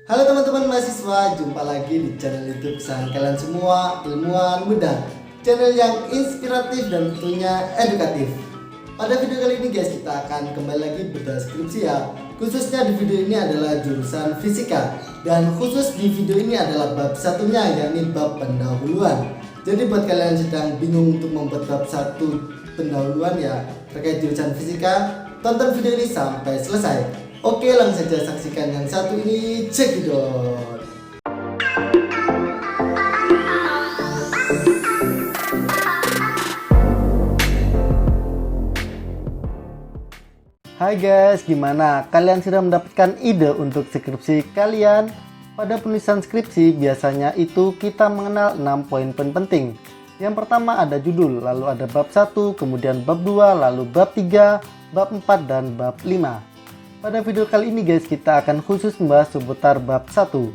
Halo teman-teman mahasiswa, jumpa lagi di channel YouTube kesayangan kalian semua, Ilmuwan Muda. Channel yang inspiratif dan tentunya edukatif. Pada video kali ini guys, kita akan kembali lagi bedah skripsi ya. Khususnya di video ini adalah jurusan fisika. Dan khusus di video ini adalah bab satunya, yakni bab pendahuluan. Jadi buat kalian yang sedang bingung untuk membuat bab satu pendahuluan ya terkait jurusan fisika, tonton video ini sampai selesai. Oke, langsung saja saksikan yang satu ini, cekidot. Hai guys, gimana? Kalian sudah mendapatkan ide untuk skripsi kalian? Pada penulisan skripsi biasanya itu kita mengenal 6 poin penting. Yang pertama ada judul, lalu ada bab 1, kemudian bab 2, lalu bab 3, bab 4, dan bab 5. Pada video kali ini guys, kita akan khusus membahas seputar bab 1.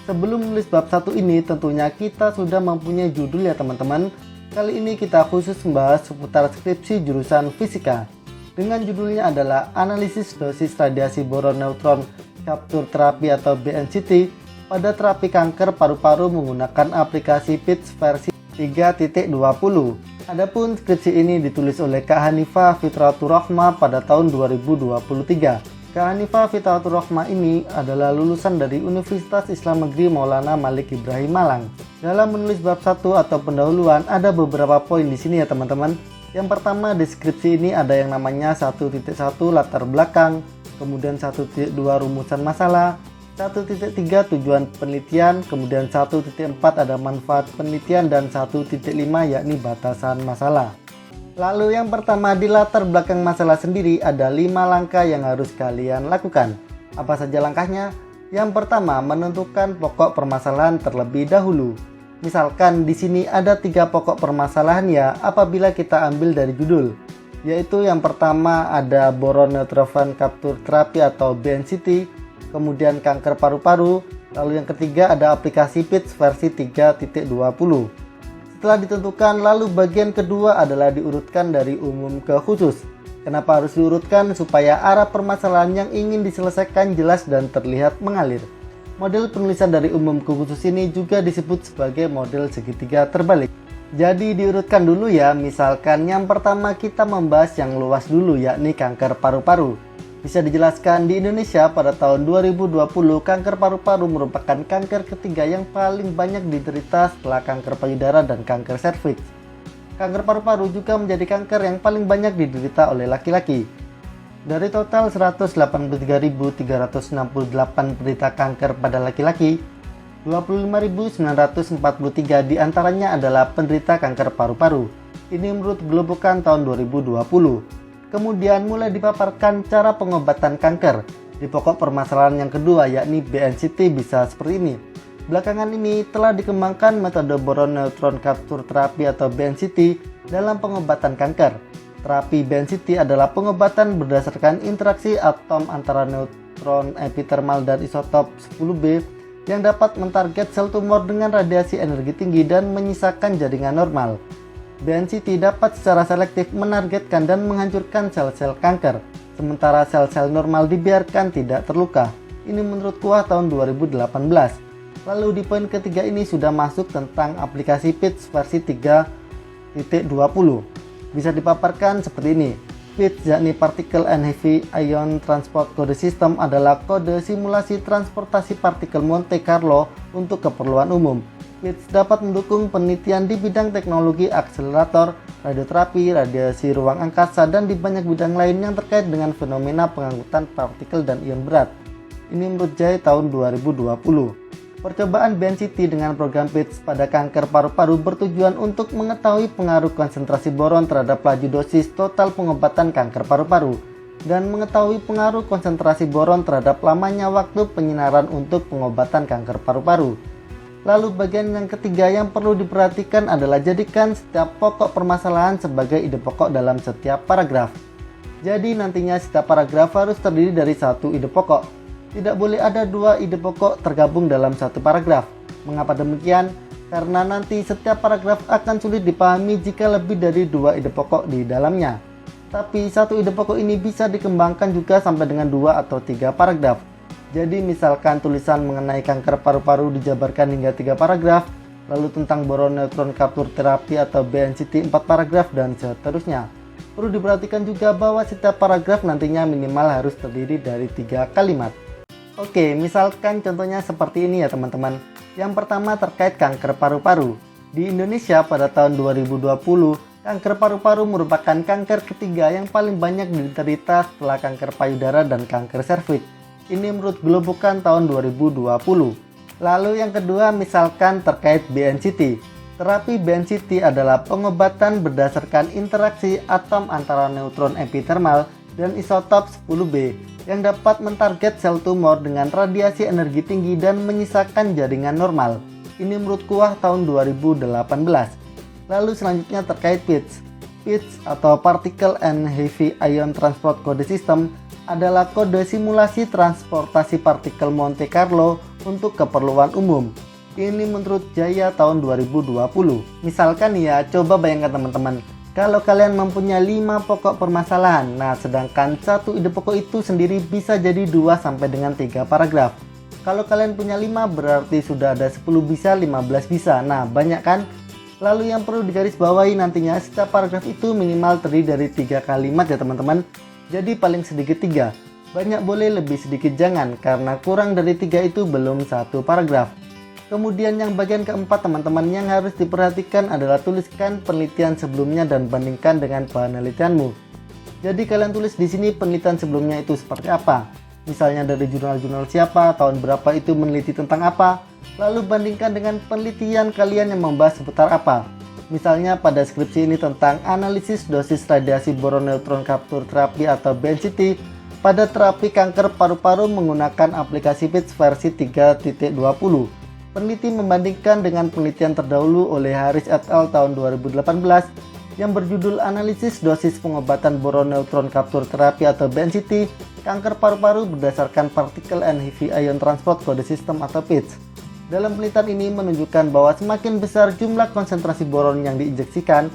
Sebelum menulis bab 1 ini tentunya kita sudah mempunyai judul ya teman-teman. Kali ini kita khusus membahas seputar skripsi jurusan fisika. Dengan judulnya adalah Analisis Dosis Radiasi Boron Neutron Capture Therapy atau BNCT pada terapi kanker paru-paru menggunakan aplikasi PITS versi 3.20. Adapun skripsi ini ditulis oleh Kak Hanifah Fitratur Rahmah pada tahun 2023. Kak Hanifah Fitratur Rahmah ini adalah lulusan dari Universitas Islam Negeri Maulana Malik Ibrahim Malang. Dalam menulis bab 1 atau pendahuluan ada beberapa poin di sini ya teman-teman. Yang pertama, deskripsi ini ada yang namanya 1.1 latar belakang, kemudian 1.2 rumusan masalah, 1.3 tujuan penelitian, kemudian 1.4 ada manfaat penelitian, dan 1.5 yakni batasan masalah. Lalu yang pertama, di latar belakang masalah sendiri ada 5 langkah yang harus kalian lakukan. Apa saja langkahnya? Yang pertama, menentukan pokok permasalahan terlebih dahulu. Misalkan di sini ada 3 pokok permasalahan ya apabila kita ambil dari judul. Yaitu yang pertama ada boron neutron capture therapy atau BNCT, kemudian kanker paru-paru, lalu yang ketiga ada aplikasi PITS versi 3.20. Setelah ditentukan, lalu bagian kedua adalah diurutkan dari umum ke khusus. Kenapa harus diurutkan? Supaya arah permasalahan yang ingin diselesaikan jelas dan terlihat mengalir. Model penulisan dari umum ke khusus ini juga disebut sebagai model segitiga terbalik. Jadi diurutkan dulu ya, misalkan yang pertama kita membahas yang luas dulu yakni kanker paru-paru. Bisa dijelaskan di Indonesia pada tahun 2020 kanker paru-paru merupakan kanker ketiga yang paling banyak diderita setelah kanker payudara dan kanker serviks. Kanker paru-paru juga menjadi kanker yang paling banyak diderita oleh laki-laki. Dari total 183.368 penderita kanker pada laki-laki, 25.943 diantaranya adalah penderita kanker paru-paru. Ini menurut Globokan tahun 2020. Kemudian mulai dipaparkan cara pengobatan kanker. Di pokok permasalahan yang kedua yakni BNCT bisa seperti ini. Belakangan ini telah dikembangkan metode boron neutron capture therapy atau BNCT dalam pengobatan kanker. Terapi BNCT adalah pengobatan berdasarkan interaksi atom antara neutron epithermal dan isotop 10B yang dapat mentarget sel tumor dengan radiasi energi tinggi dan menyisakan jaringan normal. BNCT dapat secara selektif menargetkan dan menghancurkan sel-sel kanker, sementara sel-sel normal dibiarkan tidak terluka. Ini menurut Kuah tahun 2018. Lalu di poin ketiga ini sudah masuk tentang aplikasi PITS versi 3.20. Bisa dipaparkan seperti ini. PITS yakni Particle and Heavy Ion Transport Code System adalah kode simulasi transportasi partikel Monte Carlo untuk keperluan umum. PITS dapat mendukung penelitian di bidang teknologi akselerator, radioterapi, radiasi ruang angkasa, dan di banyak bidang lain yang terkait dengan fenomena pengangkutan partikel dan ion berat. Ini menurut Jai tahun 2020. Percobaan BNCT dengan program PITS pada kanker paru-paru bertujuan untuk mengetahui pengaruh konsentrasi boron terhadap laju dosis total pengobatan kanker paru-paru dan mengetahui pengaruh konsentrasi boron terhadap lamanya waktu penyinaran untuk pengobatan kanker paru-paru. Lalu bagian yang ketiga yang perlu diperhatikan adalah jadikan setiap pokok permasalahan sebagai ide pokok dalam setiap paragraf. Jadi nantinya setiap paragraf harus terdiri dari satu ide pokok. Tidak boleh ada 2 ide pokok tergabung dalam satu paragraf. Mengapa demikian? Karena nanti setiap paragraf akan sulit dipahami jika lebih dari 2 ide pokok di dalamnya. Tapi satu ide pokok ini bisa dikembangkan juga sampai dengan 2 atau 3 paragraf. Jadi misalkan tulisan mengenai kanker paru-paru dijabarkan hingga 3 paragraf, lalu tentang boron neutron kaptur terapi atau BNCT 4 paragraf, dan seterusnya. Perlu diperhatikan juga bahwa setiap paragraf nantinya minimal harus terdiri dari 3 kalimat. Oke, misalkan contohnya seperti ini ya teman-teman. Yang pertama terkait kanker paru-paru. Di Indonesia pada tahun 2020, kanker paru-paru merupakan kanker ketiga yang paling banyak diderita setelah kanker payudara dan kanker serviks. Ini menurut Globokan tahun 2020. Lalu yang kedua misalkan terkait BNCT. Terapi BNCT adalah pengobatan berdasarkan interaksi atom antara neutron epithermal dan isotop 10B yang dapat mentarget sel tumor dengan radiasi energi tinggi dan menyisakan jaringan normal. Ini menurut Kuah tahun 2018. Lalu selanjutnya terkait PITS. PITS atau Particle and Heavy Ion Transport Code System adalah kode simulasi transportasi partikel Monte Carlo untuk keperluan umum. Ini menurut Jaya tahun 2020. Misalkan ya, coba bayangkan teman-teman, kalau kalian mempunyai 5 pokok permasalahan, nah sedangkan satu ide pokok itu sendiri bisa jadi 2 sampai dengan 3 paragraf. Kalau kalian punya 5 berarti sudah ada 10 bisa, 15 bisa. Nah, banyak kan? Lalu yang perlu digarisbawahi nantinya setiap paragraf itu minimal terdiri dari 3 kalimat ya teman-teman. Jadi paling sedikit 3. Banyak boleh, lebih sedikit jangan, karena kurang dari 3 itu belum satu paragraf. Kemudian yang bagian keempat teman-teman yang harus diperhatikan adalah tuliskan penelitian sebelumnya dan bandingkan dengan penelitianmu. Jadi kalian tulis di sini penelitian sebelumnya itu seperti apa. Misalnya dari jurnal-jurnal siapa, tahun berapa itu meneliti tentang apa, lalu bandingkan dengan penelitian kalian yang membahas seputar apa. Misalnya pada skripsi ini tentang analisis dosis radiasi boron neutron kaptur terapi atau BNCT pada terapi kanker paru-paru menggunakan aplikasi PITS versi 3.20. Peneliti membandingkan dengan penelitian terdahulu oleh Harris et al. Tahun 2018 yang berjudul analisis dosis pengobatan boron neutron kaptur terapi atau BNCT kanker paru-paru berdasarkan Particle and Heavy Ion Transport Code System atau PITS. Dalam penelitian ini menunjukkan bahwa semakin besar jumlah konsentrasi boron yang diinjeksikan,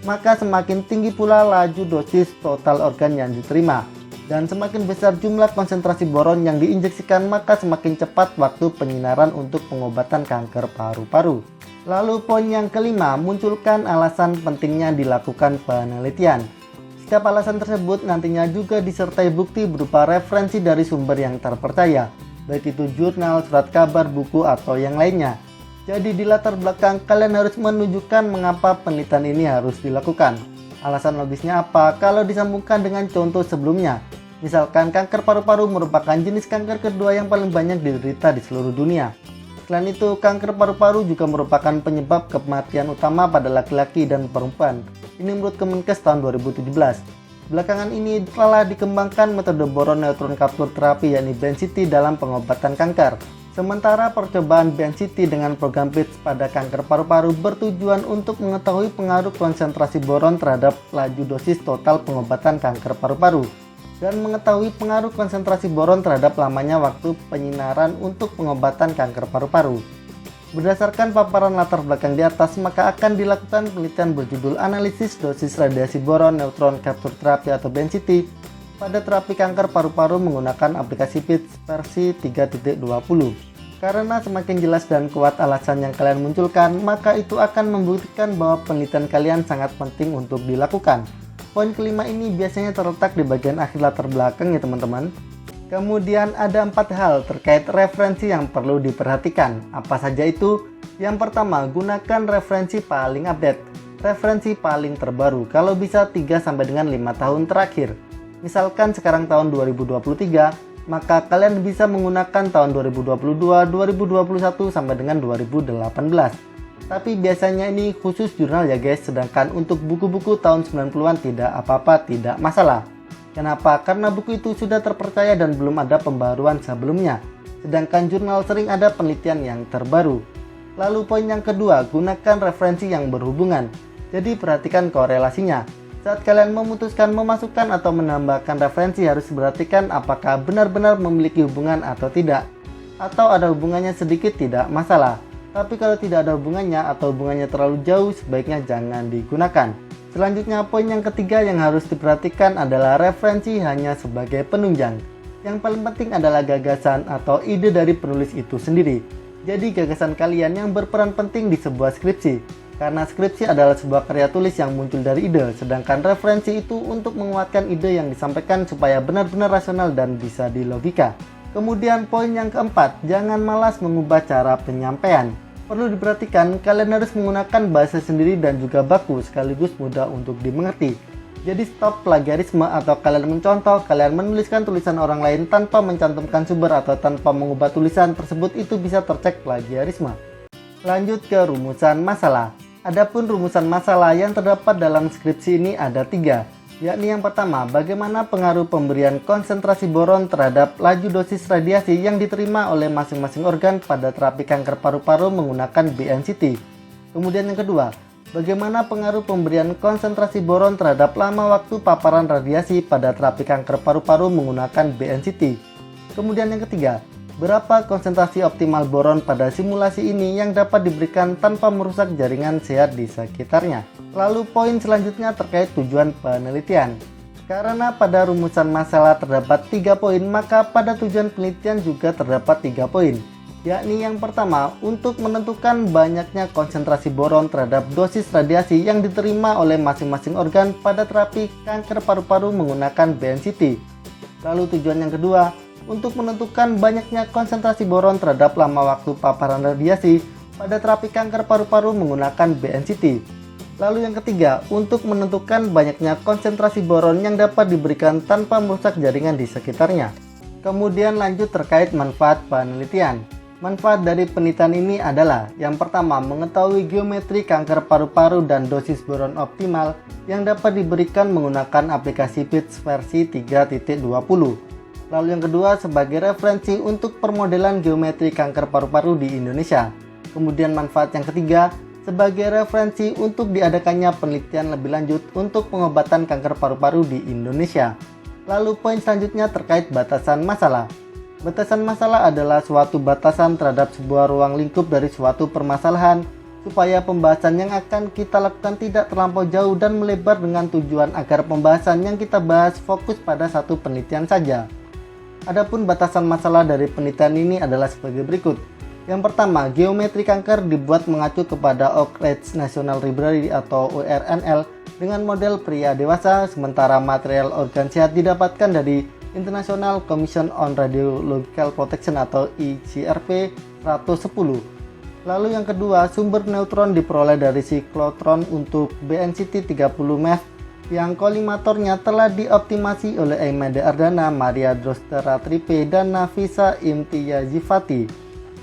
maka semakin tinggi pula laju dosis total organ yang diterima. Dan semakin besar jumlah konsentrasi boron yang diinjeksikan, maka semakin cepat waktu penyinaran untuk pengobatan kanker paru-paru. Lalu poin yang kelima, munculkan alasan pentingnya dilakukan penelitian. Setiap alasan tersebut nantinya juga disertai bukti berupa referensi dari sumber yang terpercaya, baik itu jurnal, surat kabar, buku, atau yang lainnya. Jadi di latar belakang kalian harus menunjukkan mengapa penelitian ini harus dilakukan. Alasan logisnya apa kalau disambungkan dengan contoh sebelumnya. Misalkan kanker paru-paru merupakan jenis kanker kedua yang paling banyak diderita di seluruh dunia. Selain itu, kanker paru-paru juga merupakan penyebab kematian utama pada laki-laki dan perempuan. Ini menurut Kemenkes tahun 2017. Belakangan ini telah dikembangkan metode boron neutron kaptur terapi yakni BNCT dalam pengobatan kanker. Sementara percobaan BNCT dengan program PITS pada kanker paru-paru bertujuan untuk mengetahui pengaruh konsentrasi boron terhadap laju dosis total pengobatan kanker paru-paru dan mengetahui pengaruh konsentrasi boron terhadap lamanya waktu penyinaran untuk pengobatan kanker paru-paru. Berdasarkan paparan latar belakang di atas, maka akan dilakukan penelitian berjudul analisis dosis radiasi boron neutron kaptur terapi atau BNCT pada terapi kanker paru-paru menggunakan aplikasi PITS versi 3.20. Karena semakin jelas dan kuat alasan yang kalian munculkan, maka itu akan membuktikan bahwa penelitian kalian sangat penting untuk dilakukan. Poin kelima ini biasanya terletak di bagian akhir latar belakang ya teman-teman. Kemudian ada 4 hal terkait referensi yang perlu diperhatikan. Apa saja itu? Yang pertama, gunakan referensi paling update. Referensi paling terbaru, kalau bisa 3 sampai dengan 5 tahun terakhir. Misalkan sekarang tahun 2023, maka kalian bisa menggunakan tahun 2022, 2021 sampai dengan 2018. Tapi biasanya ini khusus jurnal ya guys, sedangkan untuk buku-buku tahun 90-an tidak apa-apa, tidak masalah. Kenapa? Karena buku itu sudah terpercaya dan belum ada pembaruan sebelumnya. Sedangkan jurnal sering ada penelitian yang terbaru. Lalu poin yang kedua, gunakan referensi yang berhubungan. Jadi perhatikan korelasinya. Saat kalian memutuskan memasukkan atau menambahkan referensi harus perhatikan apakah benar-benar memiliki hubungan atau tidak. Atau ada hubungannya sedikit tidak masalah. Tapi kalau tidak ada hubungannya atau hubungannya terlalu jauh sebaiknya jangan digunakan. Selanjutnya poin yang ketiga yang harus diperhatikan adalah referensi hanya sebagai penunjang. Yang paling penting adalah gagasan atau ide dari penulis itu sendiri. Jadi gagasan kalian yang berperan penting di sebuah skripsi. Karena skripsi adalah sebuah karya tulis yang muncul dari ide, sedangkan referensi itu untuk menguatkan ide yang disampaikan supaya benar-benar rasional dan bisa dilogika. Kemudian poin yang keempat, jangan malas mengubah cara penyampaian. Perlu diperhatikan, kalian harus menggunakan bahasa sendiri dan juga baku sekaligus mudah untuk dimengerti. Jadi stop plagiarisme atau kalian mencontoh, kalian menuliskan tulisan orang lain tanpa mencantumkan sumber atau tanpa mengubah tulisan tersebut, itu bisa tercek plagiarisme. Lanjut ke rumusan masalah. Adapun rumusan masalah yang terdapat dalam skripsi ini ada 3, yakni yang pertama, bagaimana pengaruh pemberian konsentrasi boron terhadap laju dosis radiasi yang diterima oleh masing-masing organ pada terapi kanker paru-paru menggunakan BNCT. Kemudian yang kedua, bagaimana pengaruh pemberian konsentrasi boron terhadap lama waktu paparan radiasi pada terapi kanker paru-paru menggunakan BNCT. Kemudian yang ketiga, berapa konsentrasi optimal boron pada simulasi ini yang dapat diberikan tanpa merusak jaringan sehat di sekitarnya. Lalu poin selanjutnya terkait tujuan penelitian. Karena pada rumusan masalah terdapat 3 poin, maka pada tujuan penelitian juga terdapat 3 poin. Yakni yang pertama, untuk menentukan banyaknya konsentrasi boron terhadap dosis radiasi yang diterima oleh masing-masing organ pada terapi kanker paru-paru menggunakan BNCT. Lalu tujuan yang kedua, untuk menentukan banyaknya konsentrasi boron terhadap lama waktu paparan radiasi pada terapi kanker paru-paru menggunakan BNCT. Lalu yang ketiga, untuk menentukan banyaknya konsentrasi boron yang dapat diberikan tanpa merusak jaringan di sekitarnya. Kemudian lanjut terkait manfaat penelitian. Manfaat dari penelitian ini adalah yang pertama, mengetahui geometri kanker paru-paru dan dosis boron optimal yang dapat diberikan menggunakan aplikasi PITS versi 3.20. Lalu yang kedua, sebagai referensi untuk permodelan geometri kanker paru-paru di Indonesia. Kemudian manfaat yang ketiga, sebagai referensi untuk diadakannya penelitian lebih lanjut untuk pengobatan kanker paru-paru di Indonesia. Lalu poin selanjutnya terkait batasan masalah. Batasan masalah adalah suatu batasan terhadap sebuah ruang lingkup dari suatu permasalahan, supaya pembahasan yang akan kita lakukan tidak terlampau jauh dan melebar dengan tujuan agar pembahasan yang kita bahas fokus pada satu penelitian saja. Adapun batasan masalah dari penelitian ini adalah sebagai berikut. Yang pertama, geometri kanker dibuat mengacu kepada Oak Ridge National Library atau ORNL dengan model pria dewasa, sementara material organ sehat didapatkan dari International Commission on Radiological Protection atau ICRP 110. Lalu yang kedua, sumber neutron diperoleh dari siklotron untuk BNCT 30 MeV yang kolimatornya telah dioptimasi oleh Aimade Ardana, Maria Drostera Tripe, dan Nafisa Imtiyazifati.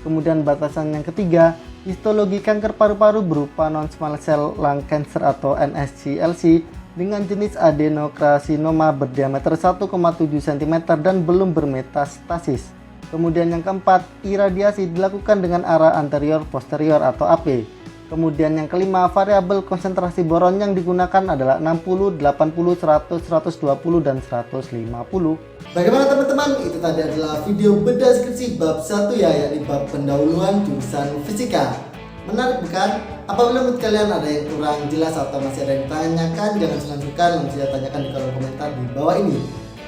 Kemudian batasan yang ketiga, histologi kanker paru-paru berupa non-small cell lung cancer atau NSCLC dengan jenis adenokarsinoma berdiameter 1,7 cm dan belum bermetastasis. Kemudian yang keempat, iradiasi dilakukan dengan arah anterior-posterior atau AP. Kemudian yang kelima, variabel konsentrasi boron yang digunakan adalah 60, 80, 100, 120, dan 150. Bagaimana teman-teman? Itu tadi adalah video bedah skripsi bab 1 ya, yakni bab pendahuluan jurusan fisika. Menarik bukan? Apabila menurut kalian ada yang kurang jelas atau masih ada yang ditanyakan, jangan sungkan-sungkan langsung saja tanyakan di kolom komentar di bawah ini.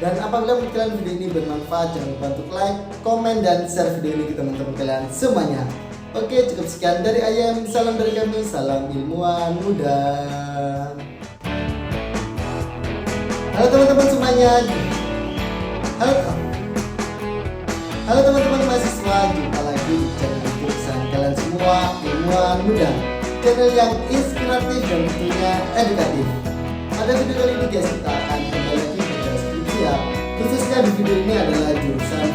Dan apabila menurut kalian video ini bermanfaat, jangan lupa untuk like, komen, dan share video ini ke teman-teman kalian semuanya. Oke, cukup sekian dari Ayam. Salam dari kami, salam ilmuwan muda. Halo teman-teman semuanya. Halo teman-teman mahasiswa, jumpa lagi di channel YouTube kesayangan kalian semua, ilmuwan muda. Channel yang inspiratif dan tentunya edukatif. Pada video kali ini guys, kita akan kembali lagi ke skripsi ya. Khususnya di video ini adalah jurusan